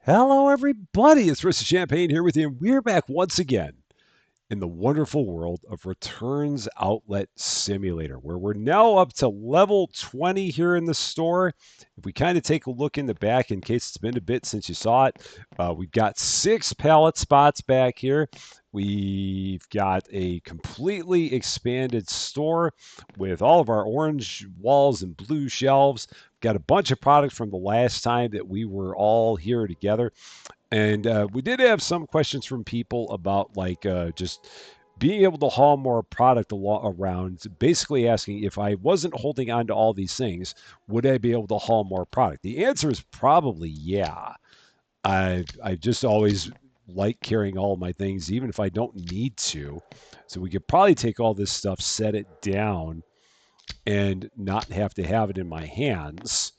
Hello, everybody. It's Mr. Champagne here with you, and we're back once again in the wonderful world of Returns Outlet Simulator, where we're now up to level 20 here in the store. If we kind of take a look in the back, in case it's been a bit since you saw it, we've got 6 pallet spots back here. We've got a completely expanded store with all of our orange walls and blue shelves. Got a bunch of product from the last time that we were all here together. And we did have some questions from people about just being able to haul more product around, basically asking if I wasn't holding on to all these things, would I be able to haul more product? The answer is probably yeah. I just always like carrying all of my things, even if I don't need to. So we could probably take all this stuff, set it down, and not have to have it in my hands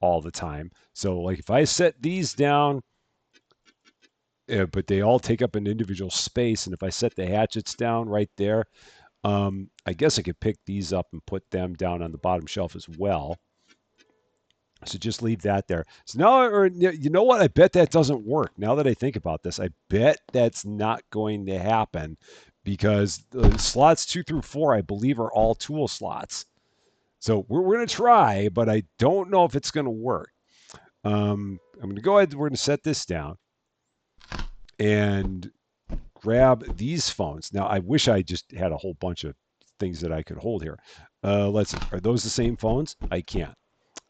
all the time. So like if I set these down, but they all take up an individual space. And if I set the hatchets down right there, I guess I could pick these up and put them down on the bottom shelf as well. So just leave that there. So now, or you know what? I bet that doesn't work. Now that I think about this, I bet that's not going to happen because the slots 2 through 4, I believe, are all tool slots. So we're going to try, but I don't know if it's going to work. I'm going to go ahead. We're going to set this down and grab these phones. Now, I wish I just had a whole bunch of things that I could hold here. Let's see. Are those the same phones? I can't.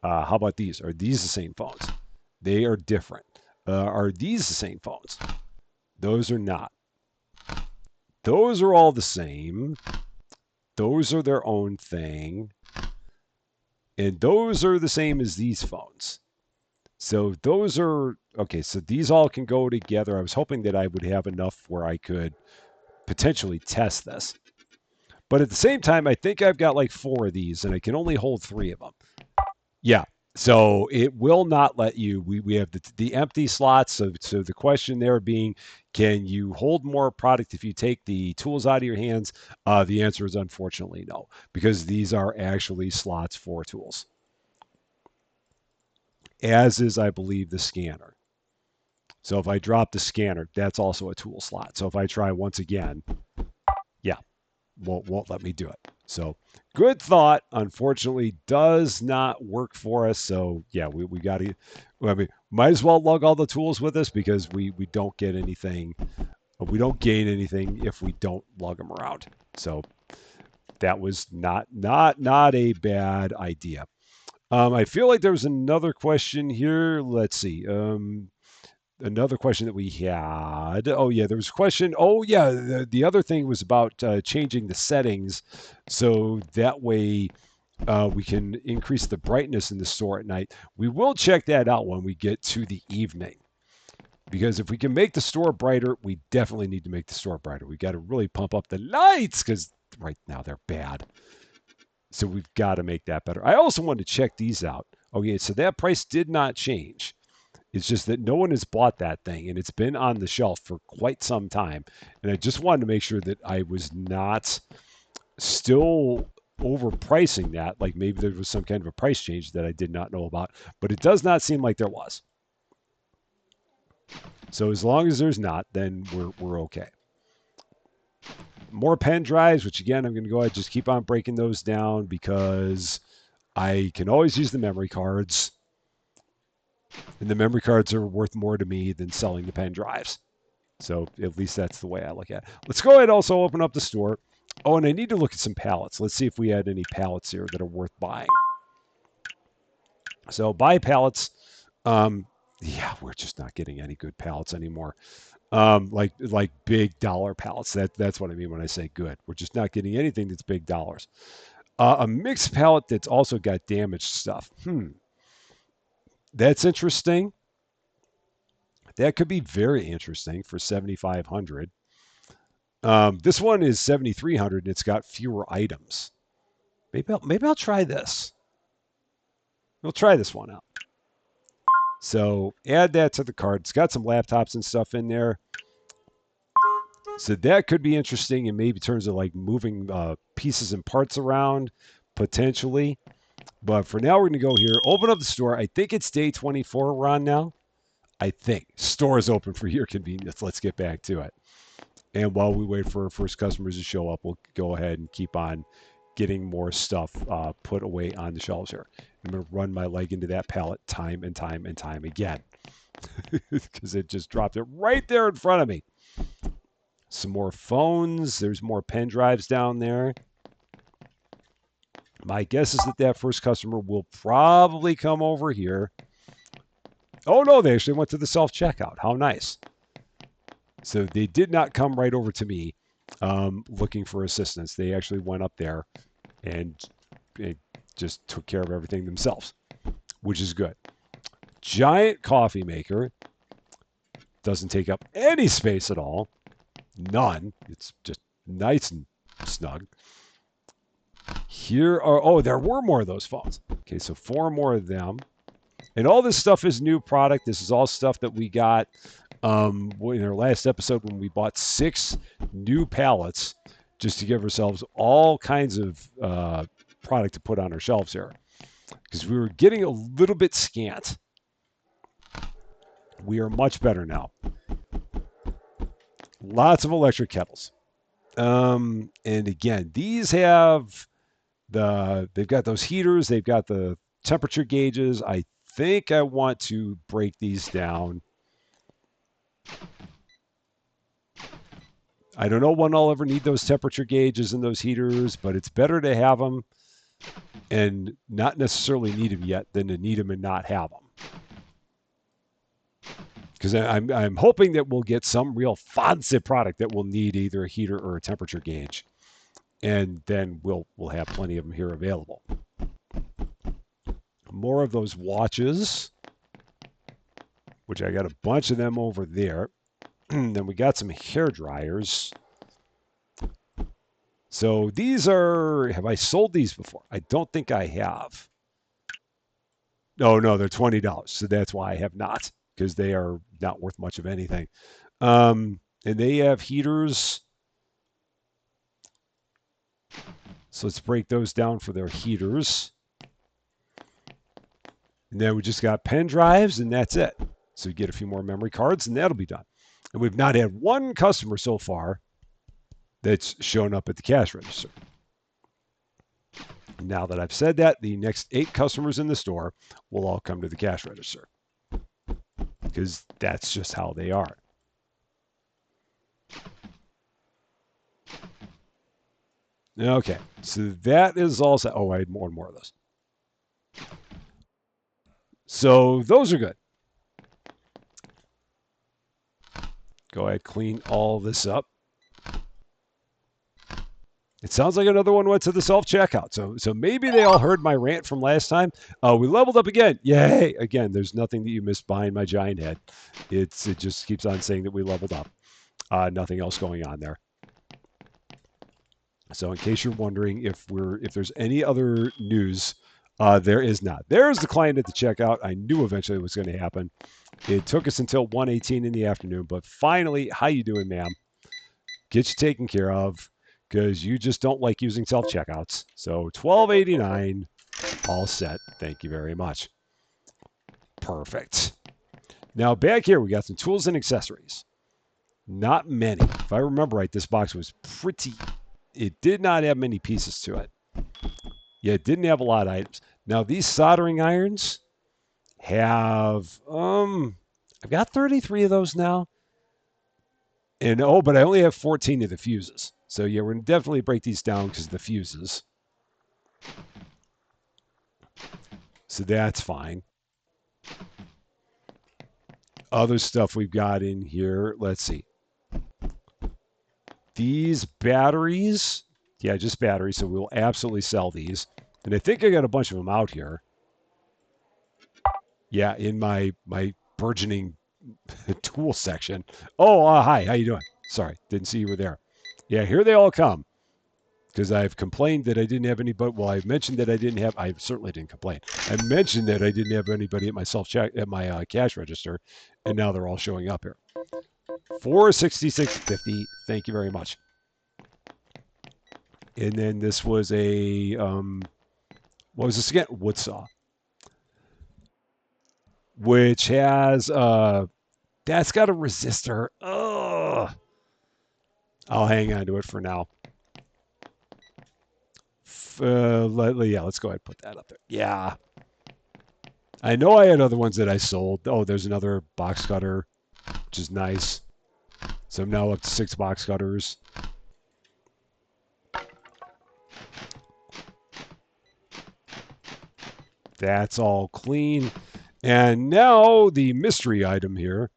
How about these? Are these the same phones? They are different. Are these the same phones? Those are not. Those are all the same. Those are their own thing. And those are the same as these phones. So those are okay. So these all can go together. I was hoping that I would have enough where I could potentially test this. But at the same time, I think I've got like 4 of these and I can only hold 3 of them. Yeah. So it will not let you. We have the empty slots. So the question there being, can you hold more product if you take the tools out of your hands? The answer is unfortunately no, because these are actually slots for tools, as is, I believe, the scanner. So if I drop the scanner, that's also a tool slot. So if I try once again, yeah, won't let me do it. So good thought. Unfortunately, does not work for us. So yeah, we got to. I mean, might as well lug all the tools with us because we don't get anything. We don't gain anything if we don't lug them around. So that was not a bad idea. I feel like there was another question here. Let's see. Another question that we had. Oh yeah, there was a question. Oh yeah, the other thing was about changing the settings so that way we can increase the brightness in the store at night. We will check that out when we get to the evening because if we can make the store brighter, we definitely need to make the store brighter. We got to really pump up the lights because right now they're bad. So we've got to make that better. I also wanted to check these out. Okay, so that price did not change. It's just that no one has bought that thing and it's been on the shelf for quite some time. And I just wanted to make sure that I was not still overpricing that. Like maybe there was some kind of a price change that I did not know about, but it does not seem like there was. So as long as there's not, then we're okay. More pen drives, which again, I'm going to go ahead and just keep on breaking those down because I can always use the memory cards. And the memory cards are worth more to me than selling the pen drives. So at least that's the way I look at it. Let's go ahead and also open up the store. Oh, and I need to look at some pallets. Let's see if we had any pallets here that are worth buying. So buy pallets. Yeah, we're just not getting any good pallets anymore. Like big dollar pallets. That's what I mean when I say good. We're just not getting anything that's big dollars. A mixed pallet that's also got damaged stuff. That's interesting. That could be very interesting for 7,500. This one is 7,300 and it's got fewer items. Maybe I'll try this. We'll try this one out. So add that to the cart. It's got some laptops and stuff in there. So that could be interesting in maybe terms of like moving pieces and parts around potentially. But for now, we're going to go here, open up the store. I think it's day 24 we're on now. I think. Stores open for your convenience. Let's get back to it. And while we wait for our first customers to show up, we'll go ahead and keep on getting more stuff put away on the shelves here. I'm going to run my leg into that pallet time and time and time again because it just dropped it right there in front of me. Some more phones. There's more pen drives down there. My guess is that that first customer will probably come over here. Oh, no, they actually went to the self-checkout. How nice. So they did not come right over to me looking for assistance. They actually went up there and it just took care of everything themselves, which is good. Giant coffee maker. Doesn't take up any space at all. None. It's just nice and snug. Here are, oh, there were more of those phones. Okay, so 4 more of them. And all this stuff is new product. This is all stuff that we got in our last episode when we bought 6 new pallets just to give ourselves all kinds of product to put on our shelves here. Because we were getting a little bit scant. We are much better now. Lots of electric kettles. And again, these have they've got those heaters, they've got the temperature gauges. I think I want to break these down. I don't know when I'll ever need those temperature gauges and those heaters, but it's better to have them and not necessarily need them yet than to need them and not have them. Because I'm hoping that we'll get some real fancy product that will need either a heater or a temperature gauge, and then we'll have plenty of them here available. More of those watches, which I got a bunch of them over there. Then we got some hair dryers. So these are, have I sold these before? I don't think I have. No, they're $20. So that's why I have not, because they are not worth much of anything. And they have heaters. So let's break those down for their heaters. And then we just got pen drives, and that's it. So you get a few more memory cards, and that'll be done. And we've not had one customer so far that's shown up at the cash register. Now that I've said that, the next 8 customers in the store will all come to the cash register, because that's just how they are. Okay, so that is also, oh, I had more and more of those. So those are good. Go ahead, clean all this up. It sounds like another one went to the self-checkout. So maybe they all heard my rant from last time. We leveled up again. Yay! Again, there's nothing that you missed behind my giant head. It just keeps on saying that we leveled up. Nothing else going on there. So in case you're wondering if there's any other news, there is not. There's the client at the checkout. I knew eventually it was going to happen. It took us until 1:18 in the afternoon, but finally, how you doing, ma'am? Get you taken care of, because you just don't like using self-checkouts. So $12.89, all set. Thank you very much. Perfect. Now back here, we got some tools and accessories. Not many. If I remember right, this box was pretty, it did not have many pieces to it. Yeah, it didn't have a lot of items. Now these soldering irons have, I've got 33 of those now. And but I only have 14 of the fuses. So yeah, we're going to definitely break these down because of the fuses. So that's fine. Other stuff we've got in here, let's see. These batteries, yeah, just batteries, so we'll absolutely sell these. And I think I got a bunch of them out here. Yeah, in my burgeoning tool section. Oh, hi, how you doing? Sorry, didn't see you were there. Yeah, here they all come. Because I've complained that I didn't have anybody. Well, I mentioned that I didn't have. I certainly didn't complain. I mentioned that I didn't have anybody at my cash register, and now they're all showing up here. $466.50. Thank you very much. And then this was a what was this again? Wood saw, which has That's got a resistor. Ugh. I'll hang on to it for now. Yeah, let's go ahead and put that up there. Yeah. I know I had other ones that I sold. Oh, there's another box cutter, which is nice. So I'm now up to 6 box cutters. That's all clean. And now the mystery item here.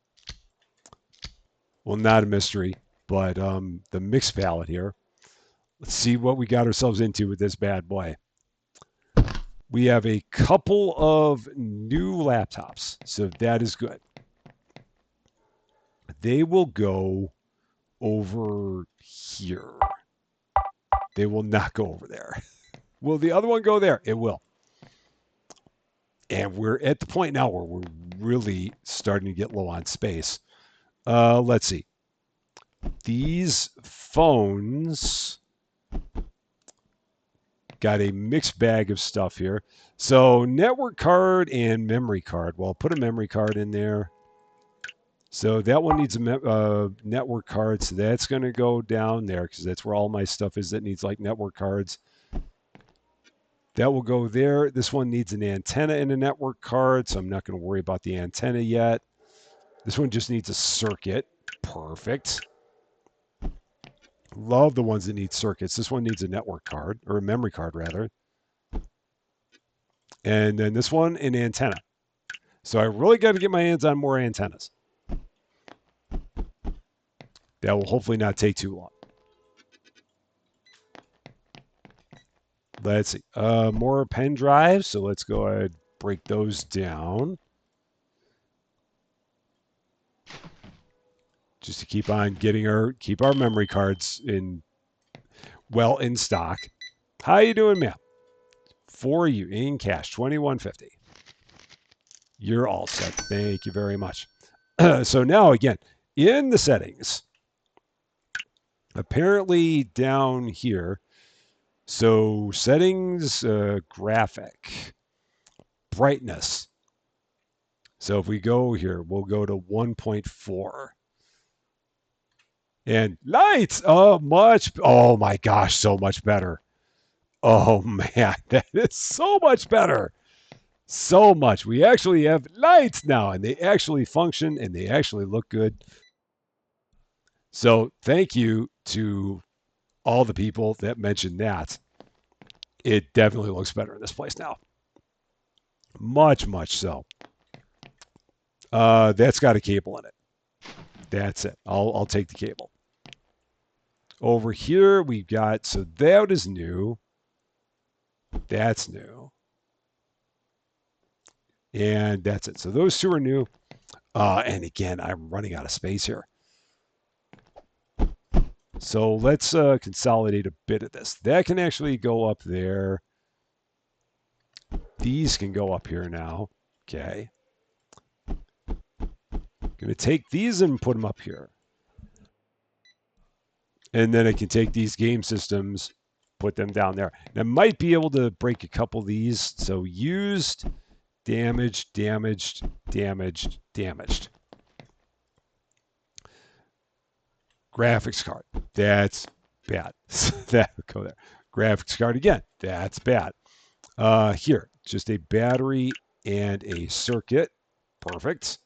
Well, not a mystery, but the mix palette here. Let's see what we got ourselves into with this bad boy. We have a couple of new laptops, so that is good. They will go over here. They will not go over there. Will the other one go there? It will. And we're at the point now where we're really starting to get low on space. Let's see. These phones got a mixed bag of stuff here. So network card and memory card. Well, I'll put a memory card in there. So that one needs a network card. So that's going to go down there because that's where all my stuff is that needs like network cards. That will go there. This one needs an antenna and a network card, so I'm not going to worry about the antenna yet. This one just needs a circuit. Perfect. Love the ones that need circuits. This one needs a network card, or a memory card, rather. And then this one, an antenna. So I really got to get my hands on more antennas. That will hopefully not take too long. Let's see. More pen drives. So let's go ahead and break those down. Just to keep on getting keep our memory cards in stock. How you doing, ma'am? For you in cash, $21.50. You're all set. Thank you very much. So now again, in the settings, apparently down here, so settings, graphic, brightness. So if we go here, we'll go to 1.4. And lights, oh my gosh, so much better. Oh man, that is so much better. So much. We actually have lights now, and they actually function, and they actually look good. So thank you to all the people that mentioned that. It definitely looks better in this place now. Much, much so. That's got a cable in it. That's it. I'll take the cable. Over here, we've got, so that is new. That's new. And that's it. So those two are new. And again, I'm running out of space here. So let's consolidate a bit of this. That can actually go up there. These can go up here now. Okay. Going to take these and put them up here. And then I can take these game systems, put them down there. And I might be able to break a couple of these. So used, damaged, damaged, damaged, damaged. Graphics card. That's bad. That would go there. Graphics card again. That's bad. Here, just a battery and a circuit. Perfect.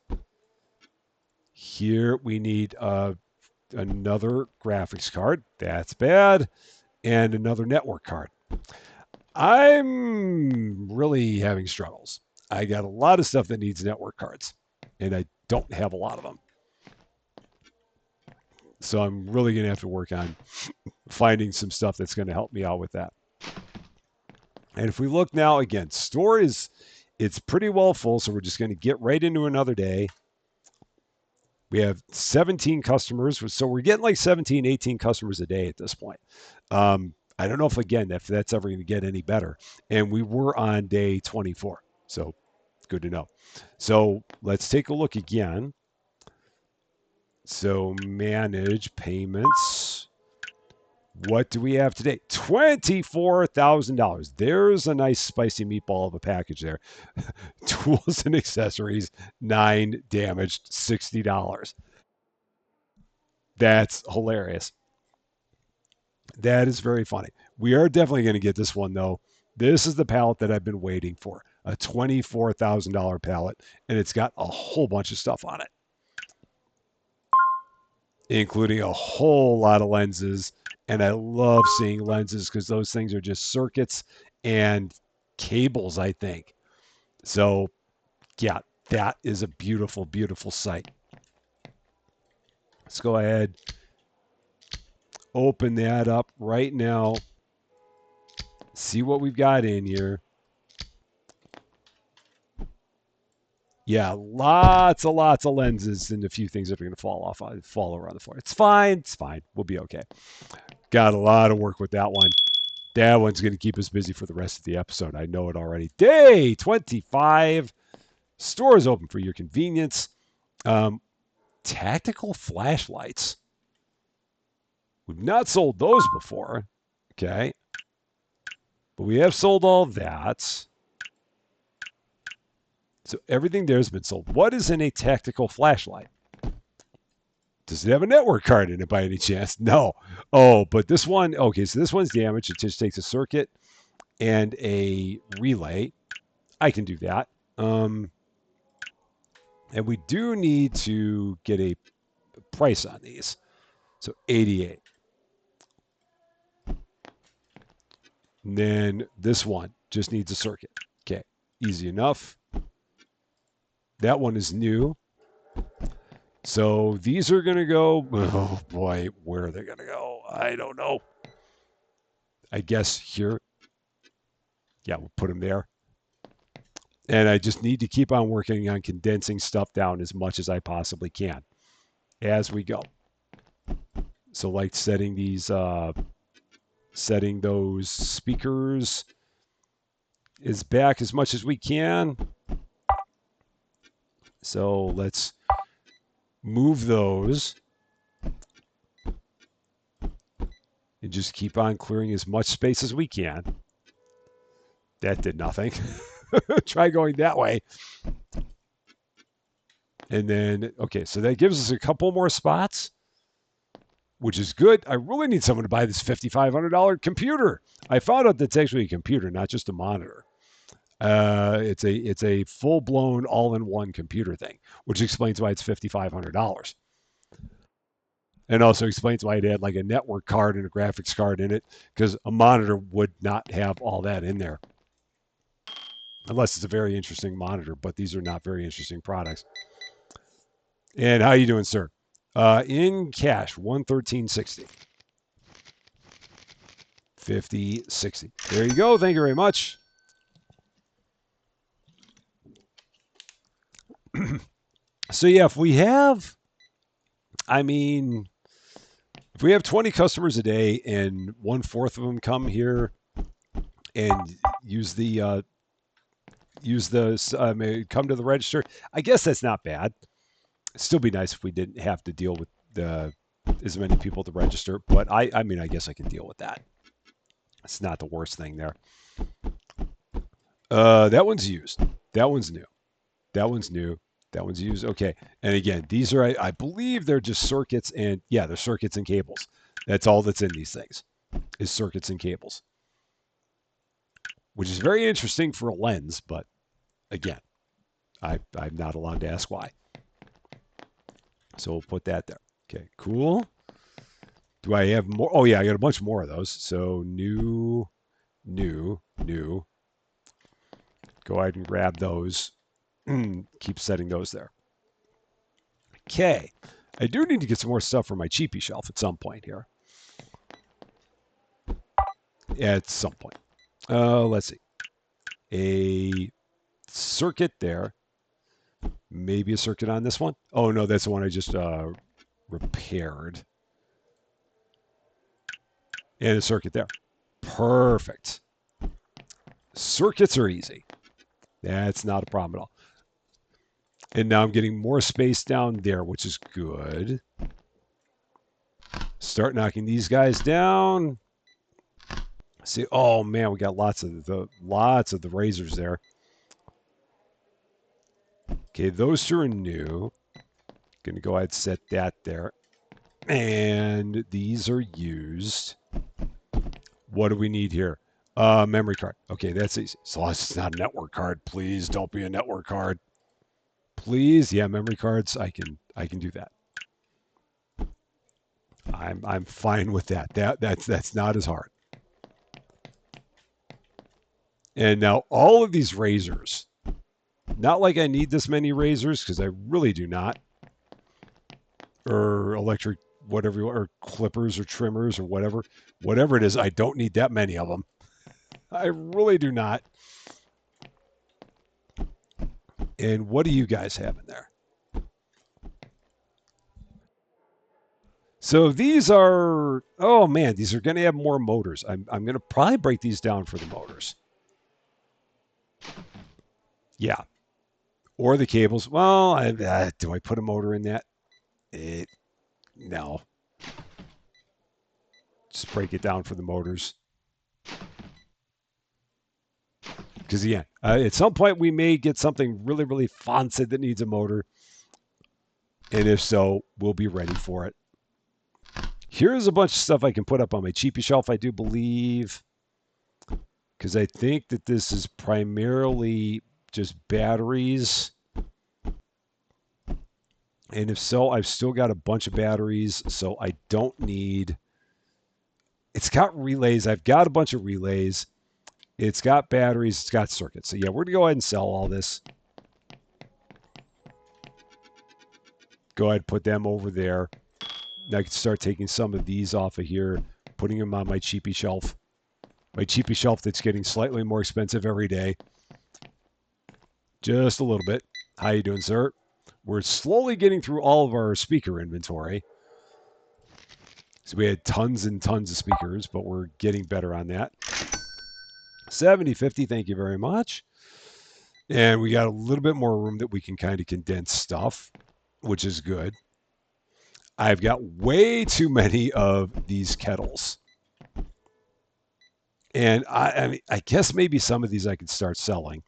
Here we need another graphics card. That's bad. And another network card. I'm really having struggles. I got a lot of stuff that needs network cards, and I don't have a lot of them. So I'm really going to have to work on finding some stuff that's going to help me out with that. And if we look now, again, store it's pretty well full, so we're just going to get right into another day. We have 17 customers, so we're getting like 17, 18 customers a day at this point. I don't know if that's ever going to get any better. And we were on day 24, so good to know. So let's take a look again. So manage payments. What do we have today? $24,000. There's a nice spicy meatball of a package there. Tools and accessories, 9 damaged, $60. That's hilarious. That is very funny. We are definitely going to get this one, though. This is the pallet that I've been waiting for, a $24,000 pallet, and it's got a whole bunch of stuff on it, including a whole lot of lenses. And I love seeing lenses because those things are just circuits and cables, I think. So, yeah, that is a beautiful, beautiful sight. Let's go ahead, open that up right now, see what we've got in here. Yeah, lots of lenses and a few things that are going to fall around the floor. It's fine. It's fine. We'll be okay. Got a lot of work with that one. That one's going to keep us busy for the rest of the episode. I know it already. Day 25. Store is open for your convenience. Tactical flashlights. We've not sold those before. Okay. But we have sold all that. So everything there's been sold. What is in a tactical flashlight? Does it have a network card in it by any chance? No. Oh, but this one, okay, so this one's damaged. It just takes a circuit and a relay. I can do that. And we do need to get a price on these. So 88. And then this one just needs a circuit. Okay, easy enough. That one is new. So these are going to go, oh boy, where are they going to go? I don't know. I guess here. Yeah, we'll put them there. And I just need to keep on working on condensing stuff down as much as I possibly can as we go. So like setting those speakers is back as much as we can. So let's move those and just keep on clearing as much space as we can. That did nothing. Try going that way. And then, okay, so that gives us a couple more spots, which is good. I really need someone to buy this $5,500 computer. I found out that's actually a computer, not just a monitor. It's a full-blown all-in-one computer thing, which explains why it's $5,500. And also explains why it had like a network card and a graphics card in it, because a monitor would not have all that in there. Unless it's a very interesting monitor, but these are not very interesting products. And how you doing, sir? In cash, $113.60. 50.60. There you go. Thank you very much. So yeah, if we have 20 customers a day and 1/4 of them come here and come to the register, I guess that's not bad. It'd still be nice if we didn't have to deal with as many people to register, but I guess I can deal with that. It's not the worst thing there. That one's used. That one's new. That one's new. That one's used. Okay. And again, these are, I believe they're just circuits and, yeah, they're circuits and cables. That's all that's in these things is circuits and cables, which is very interesting for a lens. But again, I'm not allowed to ask why. So we'll put that there. Okay, cool. Do I have more? Oh, yeah, I got a bunch more of those. So new. Go ahead and grab those. Keep setting those there. Okay. I do need to get some more stuff for my cheapie shelf at some point here. At some point. Let's see. A circuit there. Maybe a circuit on this one. Oh, no, that's the one I just repaired. And a circuit there. Perfect. Circuits are easy. That's not a problem at all. And now I'm getting more space down there, which is good. Start knocking these guys down. See, oh man, we got lots of the razors there. Okay, those two are new. Gonna go ahead and set that there. And these are used. What do we need here? Memory card. Okay, that's easy. As long as it's not a network card, please don't be a network card. Please, yeah, memory cards. I can do that. I'm fine with that. That's not as hard. And now all of these razors. Not like I need this many razors because I really do not. Or electric, whatever, or clippers or trimmers or whatever it is. I don't need that many of them. I really do not. And what do you guys have in there? So these are, oh man, these are going to have more motors. I'm going to probably break these down for the motors. Yeah. Or the cables. Well, do I put a motor in that? No. Just break it down for the motors. Because, yeah, at some point we may get something really, really fancy that needs a motor. And if so, we'll be ready for it. Here's a bunch of stuff I can put up on my cheapy shelf, I do believe. Because I think that this is primarily just batteries. And if so, I've still got a bunch of batteries, so I don't need. It's got relays. I've got a bunch of relays. It's got batteries. It's got circuits. So yeah, we're going to go ahead and sell all this. Go ahead and put them over there. Now I can start taking some of these off of here, putting them on my cheapy shelf. My cheapy shelf that's getting slightly more expensive every day. Just a little bit. How you doing, sir? We're slowly getting through all of our speaker inventory. So we had tons and tons of speakers, but we're getting better on that. 7050, thank you very much. And we got a little bit more room that we can kind of condense stuff, which is good. I've got way too many of these kettles. And I mean, I guess maybe some of these I could start selling.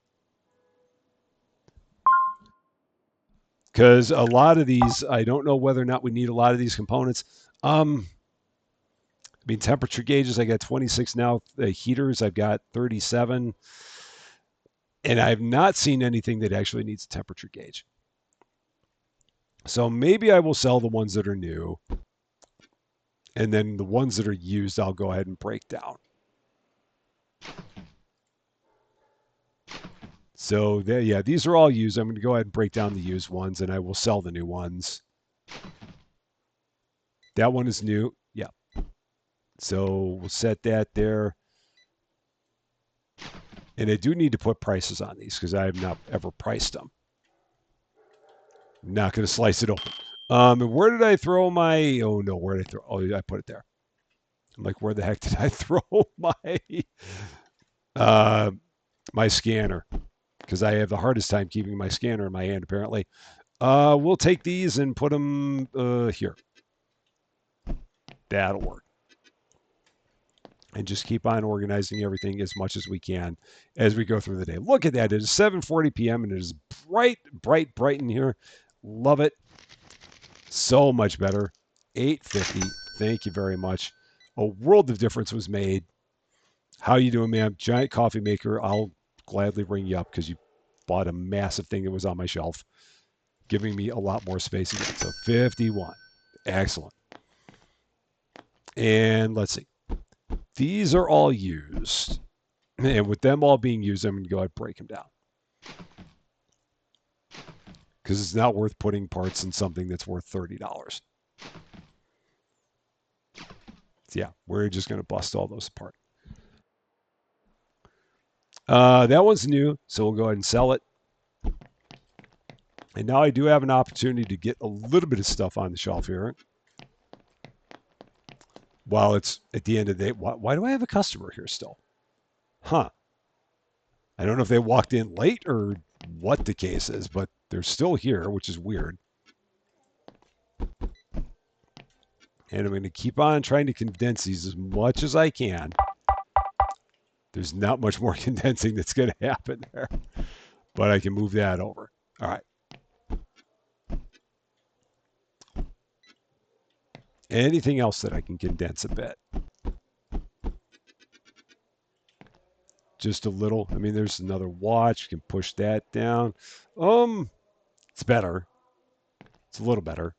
Because a lot of these, I don't know whether or not we need a lot of these components. I mean, temperature gauges, I got 26 now. The heaters, I've got 37. And I've not seen anything that actually needs a temperature gauge. So maybe I will sell the ones that are new. And then the ones that are used, I'll go ahead and break down. So yeah, these are all used. I'm going to go ahead and break down the used ones, and I will sell the new ones. That one is new. Yeah. So we'll set that there. And I do need to put prices on these because I have not ever priced them. I'm not going to slice it open. And where did I throw my? Oh no, where did I throw? Oh, I put it there. I'm like, where the heck did I throw my scanner? Because I have the hardest time keeping my scanner in my hand, apparently. We'll take these and put them here. That'll work. And just keep on organizing everything as much as we can as we go through the day. Look at that. It is 7:40 p.m. and it is bright, bright, bright in here. Love it. So much better. 8:50. Thank you very much. A world of difference was made. How you doing, ma'am? Giant coffee maker. I'll gladly bring you up because you bought a massive thing that was on my shelf, giving me a lot more space again. So 51. Excellent. And let's see. These are all used. And with them all being used, I'm going to go ahead and break them down. Because it's not worth putting parts in something that's worth $30. So yeah, we're just going to bust all those apart. That one's new, so we'll go ahead and sell it. And now I do have an opportunity to get a little bit of stuff on the shelf here. While it's at the end of the day, why do I have a customer here still? Huh. I don't know if they walked in late or what the case is, but they're still here, which is weird. And I'm going to keep on trying to condense these as much as I can. There's not much more condensing that's going to happen there, but I can move that over. All right. Anything else that I can condense a bit? Just a little. I mean, there's another watch. You can push that down. It's better. It's a little better.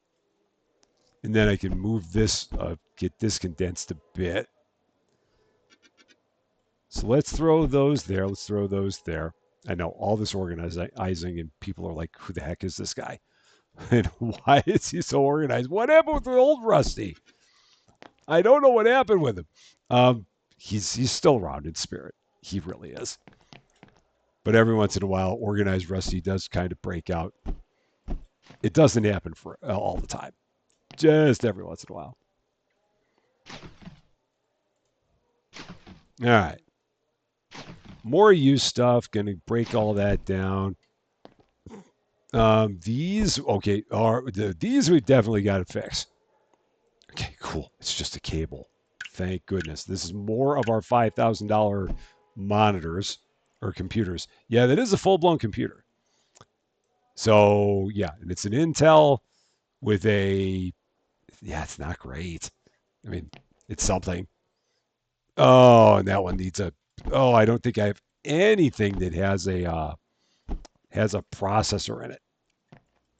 And then I can move this, get this condensed a bit. So let's throw those there. Let's throw those there. I know all this organizing, and people are like, who the heck is this guy? And why is he so organized? What happened with the old Rusty? I don't know what happened with him. He's still around in spirit. He really is. But every once in a while, organized Rusty does kind of break out. It doesn't happen for all the time. Just every once in a while. All right. More used stuff. Going to break all that down. These, okay, these we definitely got to fix. Okay, cool. It's just a cable. Thank goodness. This is more of our $5,000 monitors or computers. Yeah, that is a full-blown computer. So, yeah, and it's an Intel with a, yeah, it's not great. I mean, it's something. Oh, and that one needs a, oh, I don't think I have anything that has a processor in it.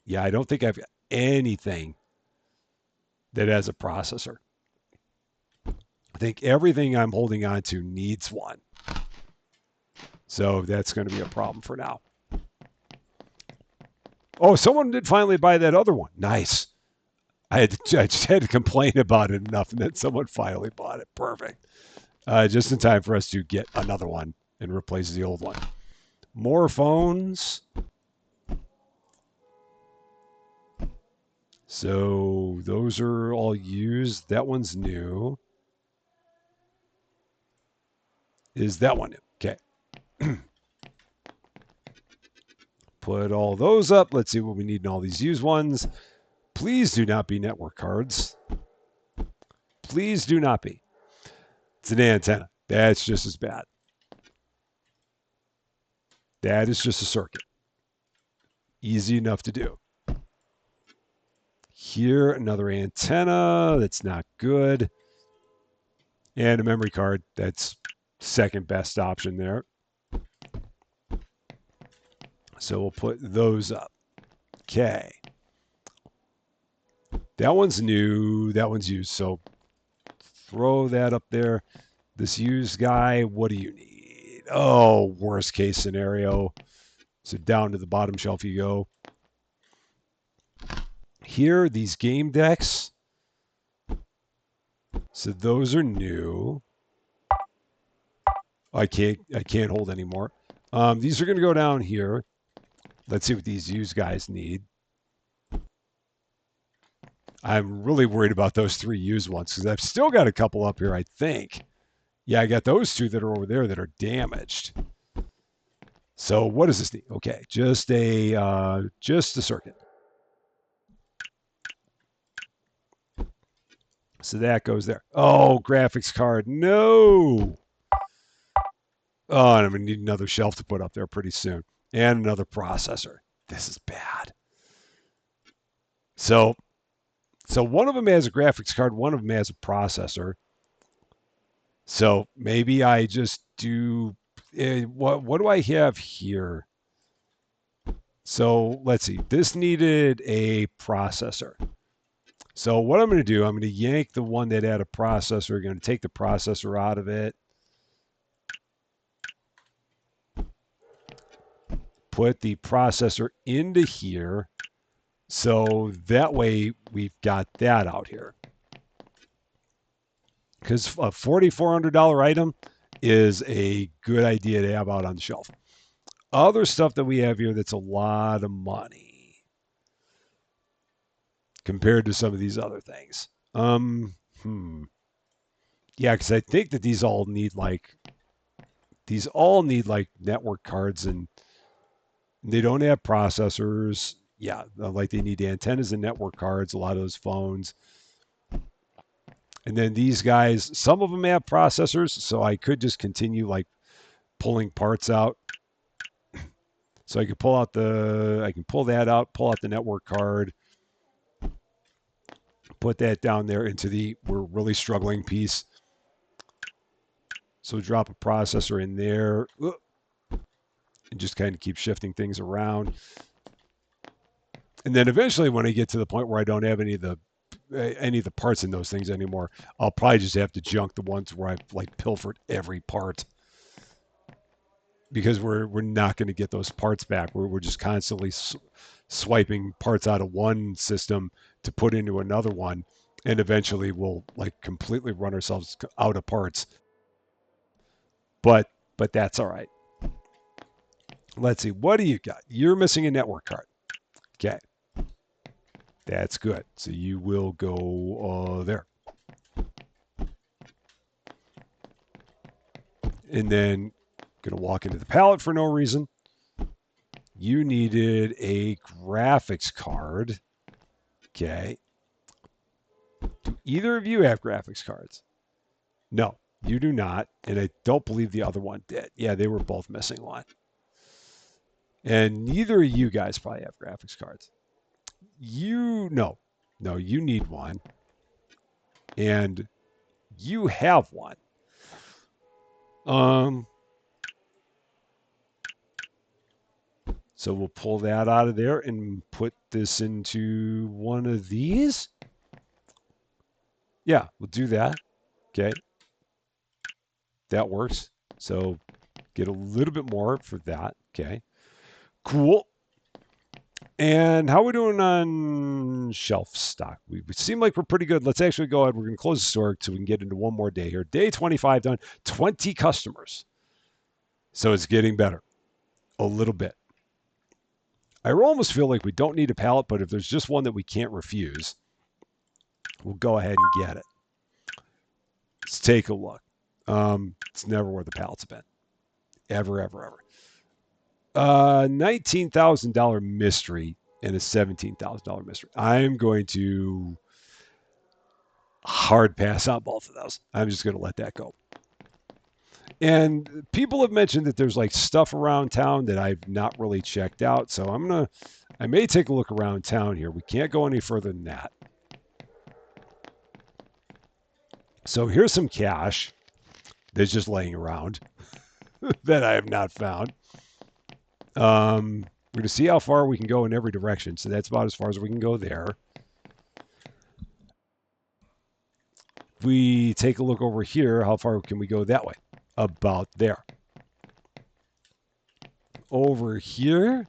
Yeah, I don't think I have anything that has a processor. I think everything I'm holding on to needs one. So that's going to be a problem for now. Oh, someone did finally buy that other one. Nice. I just had to complain about it enough, and then someone finally bought it. Perfect. Just in time for us to get another one and replace the old one. More phones. So those are all used. That one's new. Is that one new? Okay. Put all those up. Let's see what we need in all these used ones. Please do not be network cards. Please do not be. It's an antenna. That's just as bad. That is just a circuit. Easy enough to do. Here, another antenna. That's not good. And a memory card. That's second best option there. So we'll put those up. Okay. That one's new. That one's used. So throw that up there. This used guy, what do you need? Oh, worst case scenario. So down to the bottom shelf you go. Here, these game decks. So those are new. I can't hold anymore. These are going to go down here. Let's see what these used guys need. I'm really worried about those three used ones because I've still got a couple up here, I think. Yeah, I got those two that are over there that are damaged. So what does this need? Okay, just a circuit. So that goes there. Oh, graphics card. No. Oh, and I'm going to need another shelf to put up there pretty soon. And another processor. This is bad. So one of them has a graphics card. One of them has a processor. So maybe I just do... what do I have here? So let's see. This needed a processor. So what I'm going to do, I'm going to yank the one that had a processor. I'm going to take the processor out of it. Put the processor into here. So that way we've got that out here. Because a $4,400 item is a good idea to have out on the shelf. Other stuff that we have here that's a lot of money compared to some of these other things. Yeah, because I think that these all need like network cards, and they don't have processors. Yeah, like they need antennas and network cards. A lot of those phones. And then these guys, some of them have processors, so I could just continue like pulling parts out. So I could I can pull that out, pull out the network card, put that down there into the we're really struggling piece. So drop a processor in there and just kind of keep shifting things around. And then eventually when I get to the point where I don't have any of the parts in those things anymore, I'll probably just have to junk the ones where I've like pilfered every part because we're not going to get those parts back. We're just constantly swiping parts out of one system to put into another one, and eventually we'll like completely run ourselves out of parts. But that's all right. Let's see. What do you got? You're missing a network card. Okay, that's good. So you will go there, and then gonna walk into the pallet for no reason. You needed a graphics card. Okay. Do either of you have graphics cards? No, you do not. And I don't believe the other one did. Yeah, they were both missing one. And neither of you guys probably have graphics cards. No, you need one. And you have one. Um, so we'll pull that out of there and put this into one of these. Yeah, we'll do that. Okay. That works. So get a little bit more for that. Okay. Cool. And how are we doing on shelf stock? We seem like we're pretty good. Let's actually go ahead. We're going to close the store so we can get into one more day here. Day 25 done, 20 customers. So it's getting better a little bit. I almost feel like we don't need a pallet, but if there's just one that we can't refuse, we'll go ahead and get it. Let's take a look. It's never where the pallets have been. Ever, ever, ever. $19,000 mystery and a $17,000 mystery. I'm going to hard pass on both of those. I'm just going to let that go. And people have mentioned that there's like stuff around town that I've not really checked out. So I may take a look around town here. We can't go any further than that. So here's some cash that's just laying around that I have not found. We're going to see how far we can go in every direction. So that's about as far as we can go there. If we take a look over here, how far can we go that way? About there. Over here,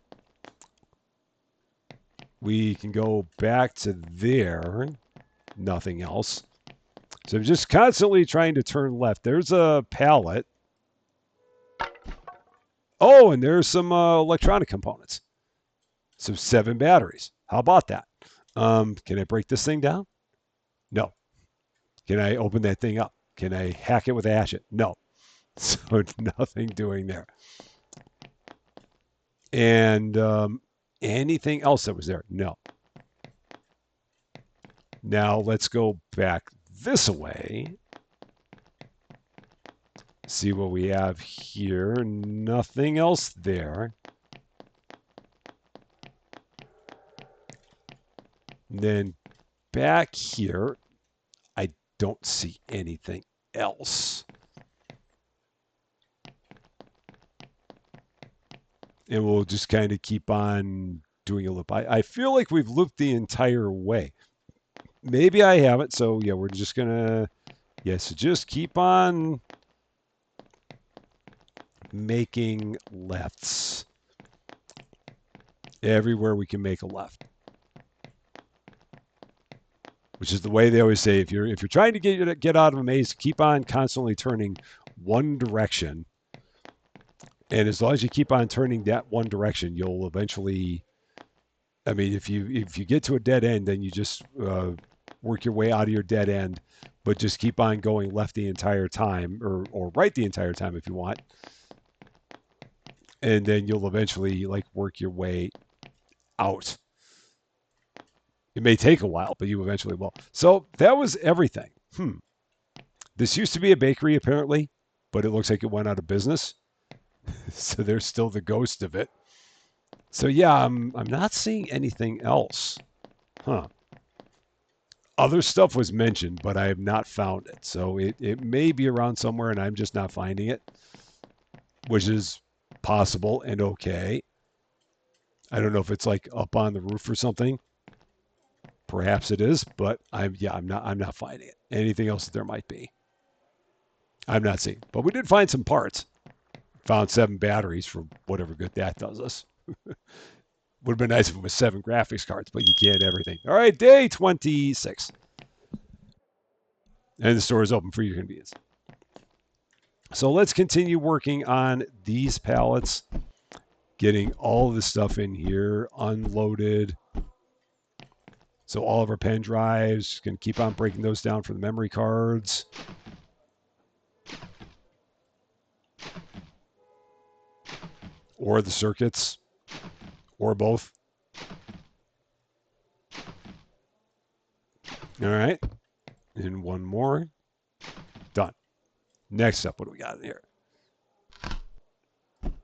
we can go back to there. Nothing else. So I'm just constantly trying to turn left. There's a pallet. Oh, and there's some electronic components. So 7 batteries. How about that? Can I break this thing down? No. Can I open that thing up? Can I hack it with a hatchet? No. So nothing doing there. And anything else that was there? No. Now let's go back this way. See what we have here. Nothing else there. And then back here, I don't see anything else. And we'll just kind of keep on doing a loop. I feel like we've looped the entire way. Maybe I haven't. So yeah, we're just gonna so just keep on making lefts everywhere we can make a left. Which is the way they always say if you're trying to get out of a maze, keep on constantly turning one direction. And as long as you keep on turning that one direction, you'll eventually. I mean, if you get to a dead end, then you just work your way out of your dead end, but just keep on going left the entire time, or right the entire time if you want, and then you'll eventually like work your way out. It may take a while, but you eventually will. So that was everything. This used to be a bakery apparently, but it looks like it went out of business. So there's still the ghost of it. So yeah, I'm not seeing anything else. Huh. Other stuff was mentioned, but I have not found it. So it may be around somewhere and I'm just not finding it, which is possible and okay. I don't know if it's like up on the roof or something. Perhaps it is, but I'm not finding it. Anything else that there might be, I'm not seeing. But we did find some parts. Found 7 batteries for whatever good that does us. Would have been nice if it was 7 graphics cards, but you can't everything. All right, day 26. And the store is open for your convenience. So let's continue working on these pallets, getting all of the stuff in here unloaded. So all of our pen drives, going to keep on breaking those down for the memory cards. Or the circuits, or both. All right. And one more. Done. Next up, what do we got in here?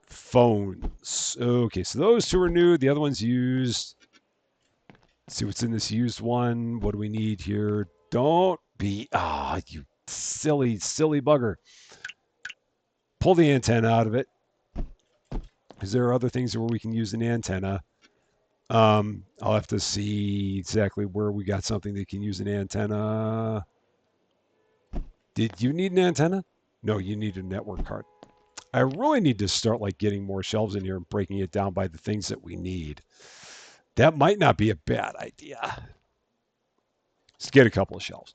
Phones. Okay, so those 2 are new. The other one's used. Let's see what's in this used one. What do we need here? Don't be, you silly, silly bugger. Pull the antenna out of it. Because there are other things where we can use an antenna. I'll have to see exactly where we got something that can use an antenna. Did you need an antenna? No, you need a network card. I really need to start like getting more shelves in here and breaking it down by the things that we need. That might not be a bad idea. Let's get a couple of shelves.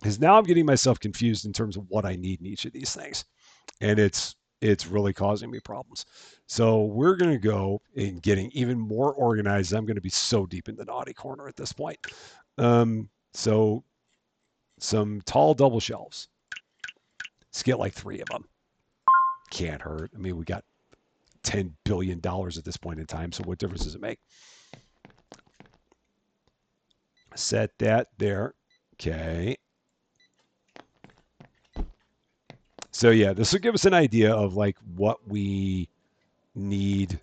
Because now I'm getting myself confused in terms of what I need in each of these things. And it's really causing me problems. So we're going to go in getting even more organized. I'm going to be so deep in the naughty corner at this point. So some tall double shelves. Let's get like 3 of them. Can't hurt. I mean, we got $10 billion at this point in time. So what difference does it make? Set that there. Okay. So yeah, this will give us an idea of like what we need.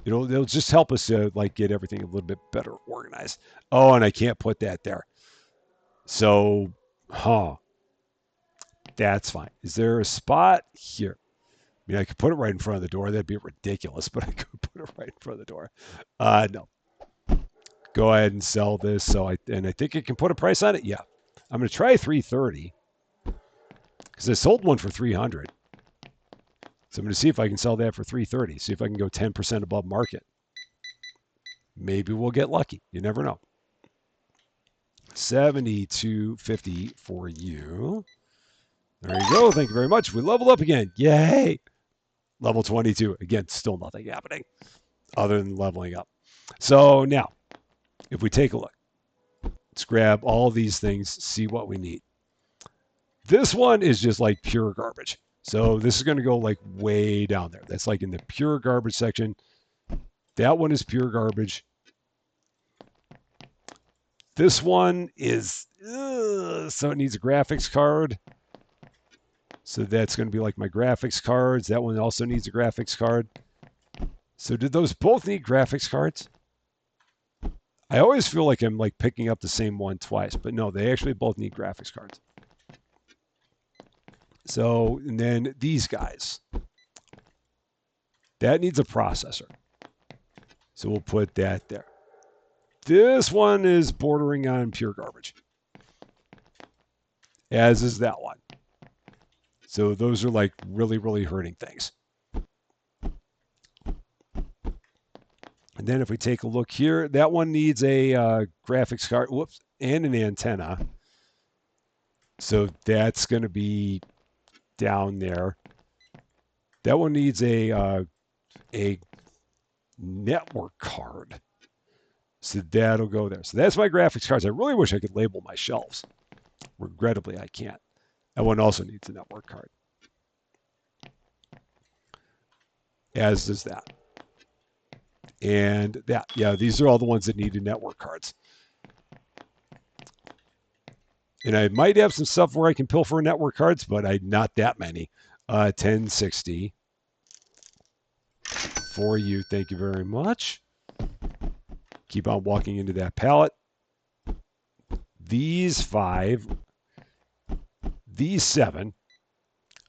It'll just help us to like get everything a little bit better organized. Oh, and I can't put that there. So, that's fine. Is there a spot here? I mean, I could put it right in front of the door. That'd be ridiculous, but I could put it right in front of the door. No. Go ahead and sell this. So I think I can put a price on it. Yeah. I'm going to try 330 because I sold one for 300. So I'm going to see if I can sell that for 330. See if I can go 10% above market. Maybe we'll get lucky. You never know. 72.50 for you. There you go. Thank you very much. We leveled up again. Yay. Level 22. Again, still nothing happening other than leveling up. So now, if we take a look, let's grab all these things, see what we need. This one is just like pure garbage. So this is going to go like way down there. That's like in the pure garbage section. That one is pure garbage. This one is, so it needs a graphics card. So that's going to be like my graphics cards. That one also needs a graphics card. So did those both need graphics cards? I always feel like I'm like picking up the same one twice, but no, they actually both need graphics cards. So, and then these guys. That needs a processor. So we'll put that there. This one is bordering on pure garbage. As is that one. So those are like really, really hurting things. And then if we take a look here, that one needs a graphics card, and an antenna. So that's going to be down there. That one needs a network card. So that'll go there. So that's my graphics cards. I really wish I could label my shelves. Regrettably, I can't. That one also needs a network card. As does that. And that, yeah, these are all the ones that needed network cards. And I might have some stuff where I can pilfer network cards, but not that many. 1060 for you. Thank you very much. Keep on walking into that pallet. These 5, these 7.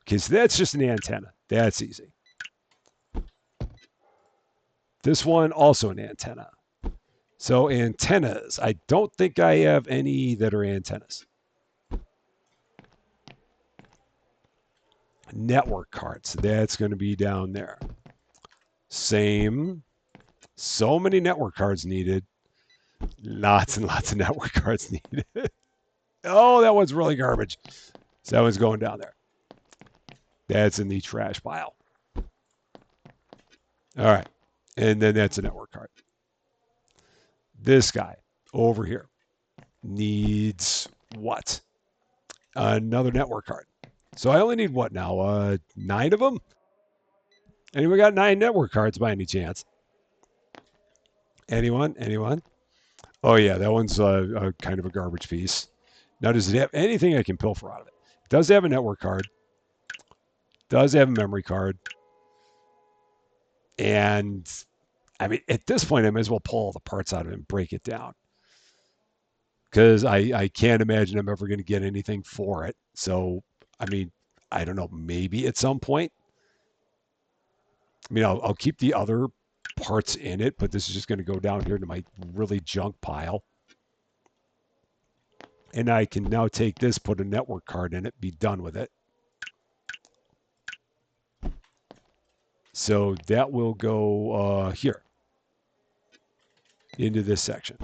Okay, so that's just an antenna. That's easy. This one, also an antenna. So antennas. I don't think I have any that are antennas. Network cards. That's going to be down there. Same. So many network cards needed. Lots and lots of network cards needed. Oh, that one's really garbage. So that one's going down there. That's in the trash pile. All right. And then that's a network card. This guy over here needs what? Another network card. So I only need what now? 9 of them? Anyone got 9 network cards by any chance? Anyone? Anyone? Oh, yeah, that one's a kind of a garbage piece. Now, does it have anything I can pilfer out of it? It does have a network card. Does have a memory card. And, I mean, at this point, I might as well pull all the parts out of it and break it down. Because I can't imagine I'm ever going to get anything for it. So, I mean, I don't know, maybe at some point. I mean, I'll keep the other parts in it, but this is just going to go down here to my really junk pile. And I can now take this, put a network card in it, be done with it. So that will go here into this section.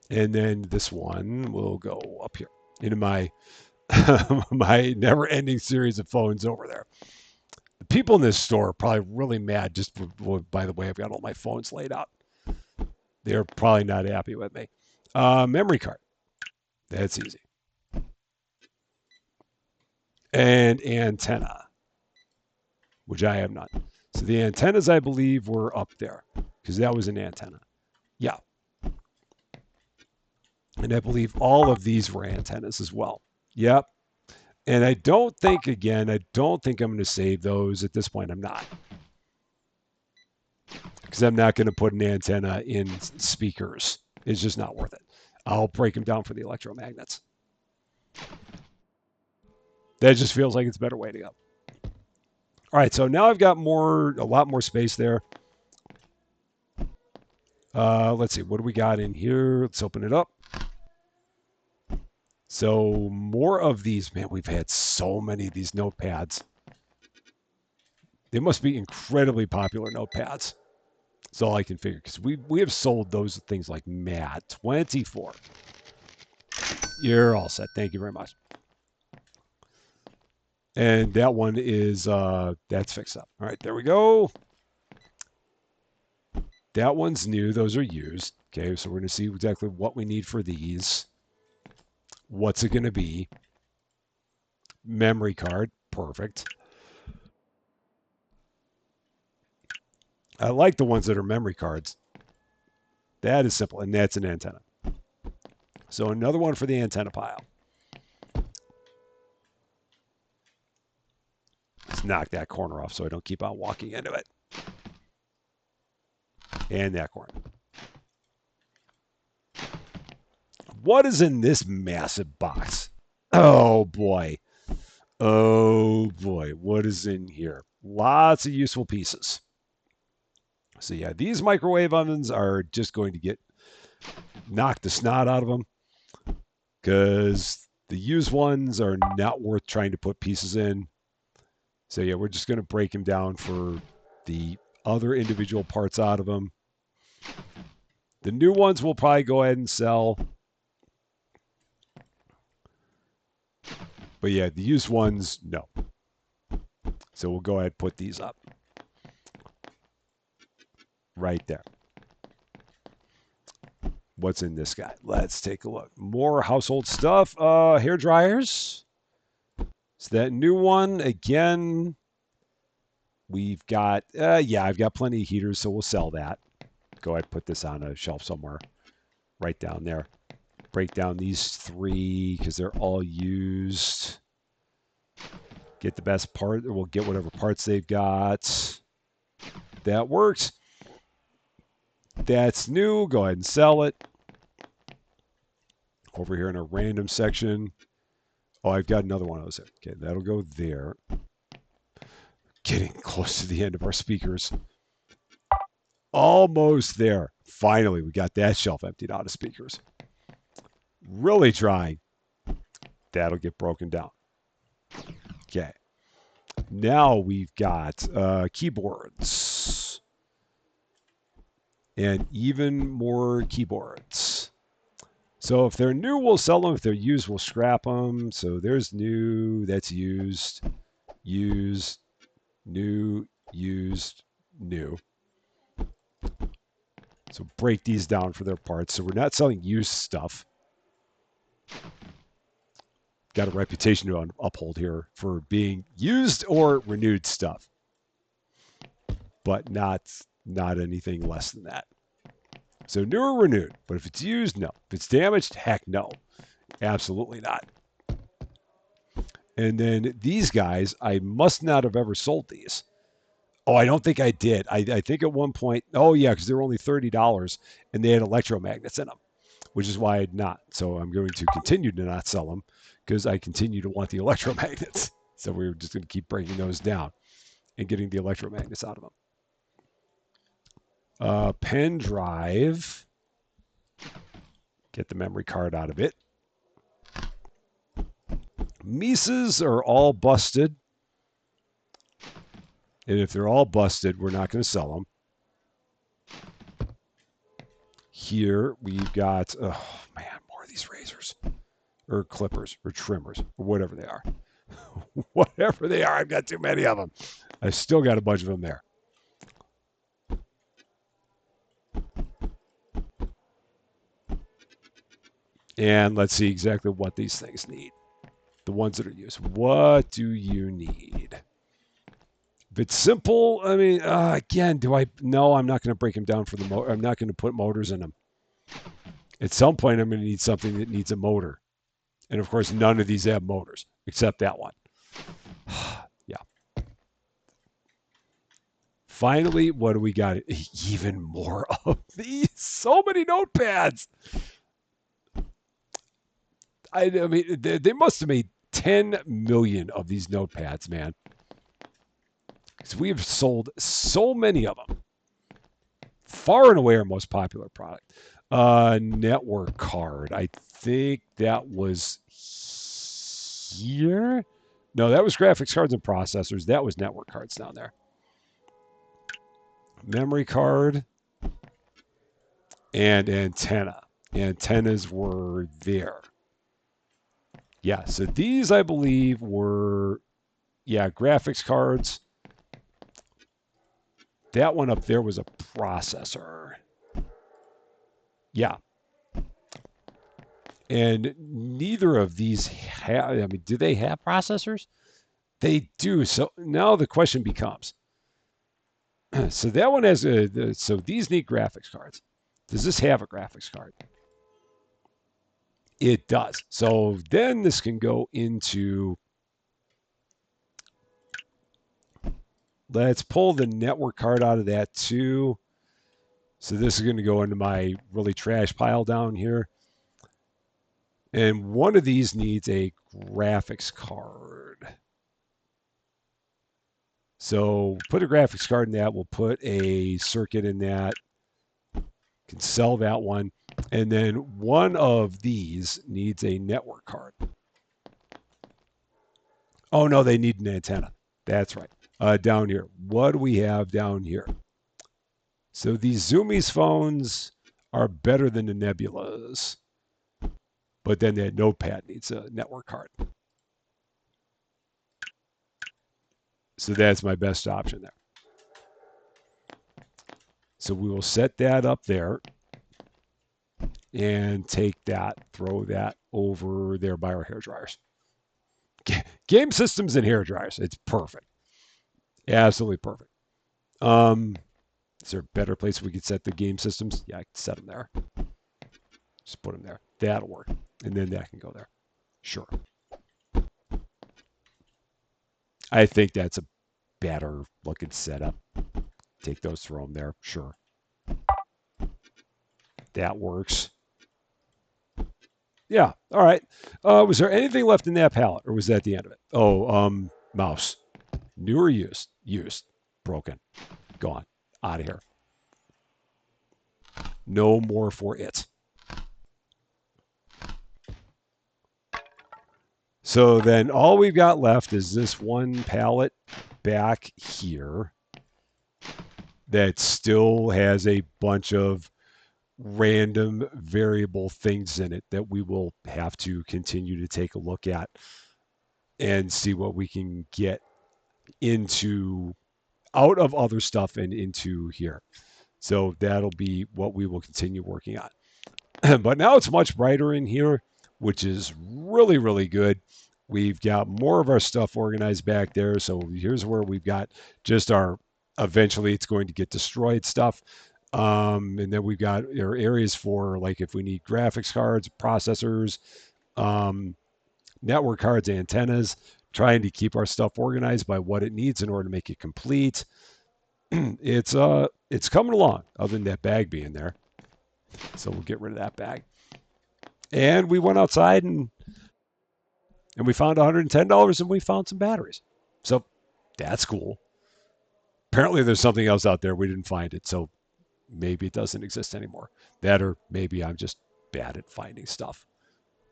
And then this one will go up here into my my never-ending series of phones over there. The people in this store are probably really mad just by the way I've got all my phones laid out. They're probably not happy with me. Memory card. That's easy. And antenna, which I have none. So the antennas, I believe, were up there because that was an antenna. Yeah. And I believe all of these were antennas as well. Yep. And I don't think I'm going to save those at this point. I'm not. Because I'm not going to put an antenna in speakers. It's just not worth it. I'll break them down for the electromagnets. That just feels like it's a better way to go. All right, so now I've got a lot more space there. Let's see, what do we got in here? Let's open it up. So more of these, man, we've had so many of these notepads. They must be incredibly popular notepads. That's all I can figure, because we have sold those things like mad. 24. You're all set. Thank you very much. And that one is, that's fixed up. All right, there we go. That one's new. Those are used. Okay, so we're going to see exactly what we need for these. What's it going to be? Memory card. Perfect. I like the ones that are memory cards. That is simple, and that's an antenna. So another one for the antenna pile. Let's knock that corner off so I don't keep on walking into it. And that corner. What is in this massive box? Oh, boy. Oh, boy. What is in here? Lots of useful pieces. So, yeah, these microwave ovens are just going to get knocked the snot out of them because the used ones are not worth trying to put pieces in. So, yeah, we're just going to break them down for the other individual parts out of them. The new ones we'll probably go ahead and sell. But yeah, the used ones, no. So we'll go ahead and put these up. Right there. What's in this guy? Let's take a look. More household stuff. Hair dryers. So that new one, again, we've got, yeah, I've got plenty of heaters, so we'll sell that. Go ahead and put this on a shelf somewhere. right down there. Break down these 3 because they're all used. Get the best part. We'll get whatever parts they've got. That works. That's new. Go ahead and sell it. Over here in a random section. Oh, I've got another one of those. Okay, that'll go there. Getting close to the end of our speakers. Almost there. Finally, we got that shelf emptied out of speakers. Really trying. That'll get broken down. Okay. Now we've got keyboards. And even more keyboards. So if they're new, we'll sell them. If they're used, we'll scrap them. So there's new, that's used, used, new, used, new. So break these down for their parts. So we're not selling used stuff. Got a reputation to uphold here for being used or renewed stuff, but not anything less than that. So new or renewed, but if it's used, no. If it's damaged, heck no. Absolutely not. And then these guys, I must not have ever sold these. Oh, I don't think I did. I think at one point, oh yeah, because they were only $30 and they had electromagnets in them, which is why I'd not. So I'm going to continue to not sell them because I continue to want the electromagnets. So we're just going to keep breaking those down and getting the electromagnets out of them. Pen drive. Get the memory card out of it. Mises are all busted. And if they're all busted, we're not going to sell them. Here we've got, oh man, more of these razors or clippers or trimmers or whatever they are. Whatever they are, I've got too many of them. I still got a bunch of them there. And let's see exactly what these things need. The ones that are used. What do you need? If it's simple, I mean, again, no, I'm not going to break them down for the motor. I'm not going to put motors in them. At some point, I'm going to need something that needs a motor. And of course, none of these have motors except that one. Yeah. Finally, what do we got? Even more of these. So many notepads. I mean, they must have made 10 million of these notepads, man. Because we have sold so many of them. Far and away our most popular product. Network card. I think that was here. No, that was graphics cards and processors. That was network cards down there. Memory card and antenna. Antennas were there. Yeah, so these I believe were, graphics cards. That one up there was a processor. Yeah. And neither of these have, I mean, do they have processors? They do. So now the question becomes, so that one has so these need graphics cards. Does this have a graphics card? It does. So then this can go into, let's pull the network card out of that too. So this is going to go into my really trash pile down here. And one of these needs a graphics card. So put a graphics card in that. We'll put a circuit in that. Can sell that one. And then one of these needs a network card. Oh, no, they need an antenna. That's right. Down here. What do we have down here? So these Zoomies phones are better than the Nebulas. But then that notepad needs a network card. So that's my best option there. So we will set that up there and take that, throw that over there by our hair dryers. Game systems and hair dryers. It's perfect. Absolutely perfect. Is there a better place we could set the game systems? Yeah, I can set them there. Just put them there. That'll work. And then that can go there. Sure. I think that's a better looking setup. Take those, throw them there. Sure. That works. Yeah. All right. Was there anything left in that pallet, or was that the end of it? Oh, mouse. New or used? Used. Broken. Gone. Out of here. No more for it. So then all we've got left is this one pallet back here that still has a bunch of random variable things in it that we will have to continue to take a look at and see what we can get into out of other stuff and into here. So that'll be what we will continue working on. But now it's much brighter in here, which is really, really good. We've got more of our stuff organized back there. So here's where we've got just our, eventually it's going to get destroyed stuff. And then we've got our areas for like if we need graphics cards, processors, network cards, antennas, trying to keep our stuff organized by what it needs in order to make it complete. It's coming along, other than that bag being there. So we'll get rid of that bag. And we went outside and we found $110 and we found some batteries. So that's cool. Apparently there's something else out there. We didn't find it. So maybe it doesn't exist anymore. That or maybe I'm just bad at finding stuff.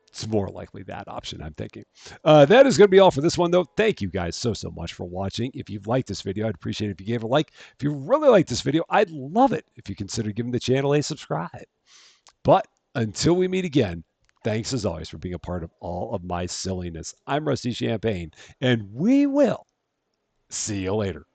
It's more likely that option, I'm thinking. That is going to be all for this one, though. Thank you guys so much for watching. If you've liked this video, I'd appreciate it if you gave it a like. If you really like this video, I'd love it if you consider giving the channel a subscribe. But until we meet again, thanks as always for being a part of all of my silliness. I'm Rusty Champagne, and we will see you later.